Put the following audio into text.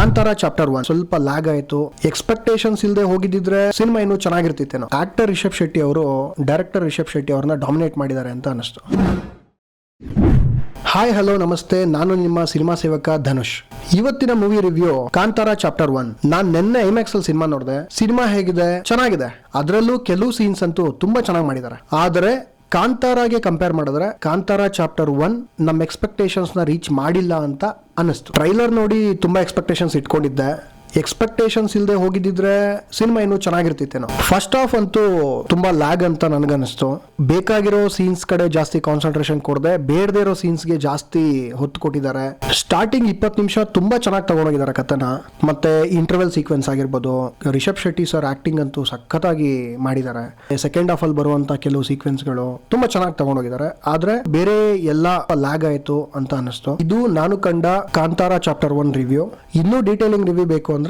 Kantara chapter 1 ಸ್ವಲ್ಪ lag ಆಯ್ತು. Expectations ಇಲ್ಲದೆ ಹೋಗಿದ್ದಿದ್ರೆ ಸಿನಿಮಾ ಇನ್ನೂ ಚೆನ್ನಾಗಿರ್ತಿತ್ತೇನೋ. ಆಕ್ಟರ್ ರಿಷಬ್ ಶೆಟ್ಟಿ ಅವರು ಡೈರೆಕ್ಟರ್ ರಿಷಬ್ ಶೆಟ್ಟಿ ಅವ್ರನ್ನ ಡಾಮಿನೇಟ್ ಮಾಡಿದ್ದಾರೆ ಅಂತ ಅನಿಸ್ತು. ಹಾಯ್ ಹಲೋ ನಮಸ್ತೆ, ನಾನು ನಿಮ್ಮ ಸಿನಿಮಾ ಸೇವಕ ಧನುಷ್. ಇವತ್ತಿನ ಮೂವಿ ರಿವ್ಯೂ ಕಾಂತಾರ ಚಾಪ್ಟರ್ 1. ನಾನ್ ನಿನ್ನೆ ಐಮ್ಯಾಕ್ಸ್ ಅಲ್ಲಿ ಸಿನಿಮಾ ನೋಡಿದೆ. ಸಿನಿಮಾ ಹೇಗಿದೆ? ಚೆನ್ನಾಗಿದೆ. ಅದರಲ್ಲೂ ಕೆಲವು ಸೀನ್ಸ್ ಅಂತೂ ತುಂಬಾ ಚೆನ್ನಾಗಿ ಮಾಡಿದ್ದಾರೆ. ಆದರೆ ಕಾಂತಾರಾಗೆ ಕಂಪೇರ್ ಮಾಡಿದ್ರೆ ಕಾಂತಾರ ಚಾಪ್ಟರ್ 1 ನಮ್ಮ ಎಕ್ಸ್ಪೆಕ್ಟೇಷನ್ಸ್ ನ ರೀಚ್ ಮಾಡಿಲ್ಲ ಅಂತ ಅನಿಸ್ತು. ಟ್ರೈಲರ್ ನೋಡಿ ತುಂಬಾ ಎಕ್ಸ್ಪೆಕ್ಟೇಷನ್ಸ್ ಇಟ್ಕೊಂಡಿದ್ದೆ. ಎಕ್ಸ್ಪೆಕ್ಟೇಷನ್ಸ್ ಇಲ್ಲದೆ ಹೋಗಿದ್ದಿದ್ರೆ ಸಿನಿಮಾ ಇನ್ನೂ ಚೆನ್ನಾಗಿರ್ತಿತ್ತೇನೋ. ಫಸ್ಟ್ ಹಾಫ್ ಅಂತೂ ತುಂಬಾ ಲ್ಯಾಗ್ ಅಂತ ನನಗನ್ನಿಸ್ತು. ಬೇಕಾಗಿರೋ ಸೀನ್ಸ್ ಕಡೆ ಜಾಸ್ತಿ ಕಾನ್ಸಂಟ್ರೇಷನ್ ಕೊಡದೆ ಬೇಡದೇ ಇರೋ ಸೀನ್ಸ್ಗೆ ಜಾಸ್ತಿ ಹೊತ್ತು ಕೊಟ್ಟಿದ್ದಾರೆ. ಸ್ಟಾರ್ಟಿಂಗ್ 20 ನಿಮಿಷ ತುಂಬಾ ಚೆನ್ನಾಗಿ ತಗೊಂಡೋಗಿದ್ದಾರೆ ಕಥನ. ಮತ್ತೆ ಇಂಟರ್ವೆಲ್ ಸೀಕ್ವೆನ್ಸ್ ಆಗಿರ್ಬೋದು, ರಿಷಬ್ ಶೆಟ್ಟಿ ಸರ್ ಆಕ್ಟಿಂಗ್ ಅಂತೂ ಸಖತ್ತಾಗಿ ಮಾಡಿದ್ದಾರೆ. ಸೆಕೆಂಡ್ ಹಾಫ್ ಅಲ್ಲಿ ಬರುವಂತ ಕೆಲವು ಸೀಕ್ವೆನ್ಸ್ಗಳು ತುಂಬಾ ಚೆನ್ನಾಗಿ ತಗೊಂಡೋಗಿದ್ದಾರೆ. ಆದ್ರೆ ಬೇರೆ ಎಲ್ಲ ಲ್ಯಾಗ್ ಆಯ್ತು ಅಂತ ಅನಿಸ್ತು. ಇದು ನಾನು ಕಂಡ ಕಾಂತಾರ ಚಾಪ್ಟರ್ 1 ರಿವ್ಯೂ. ಇನ್ನೂ ಡೀಟೇಲಿಂಗ್ ರಿವ್ಯೂ ಬೇಕು ಅಂದ್ರೆ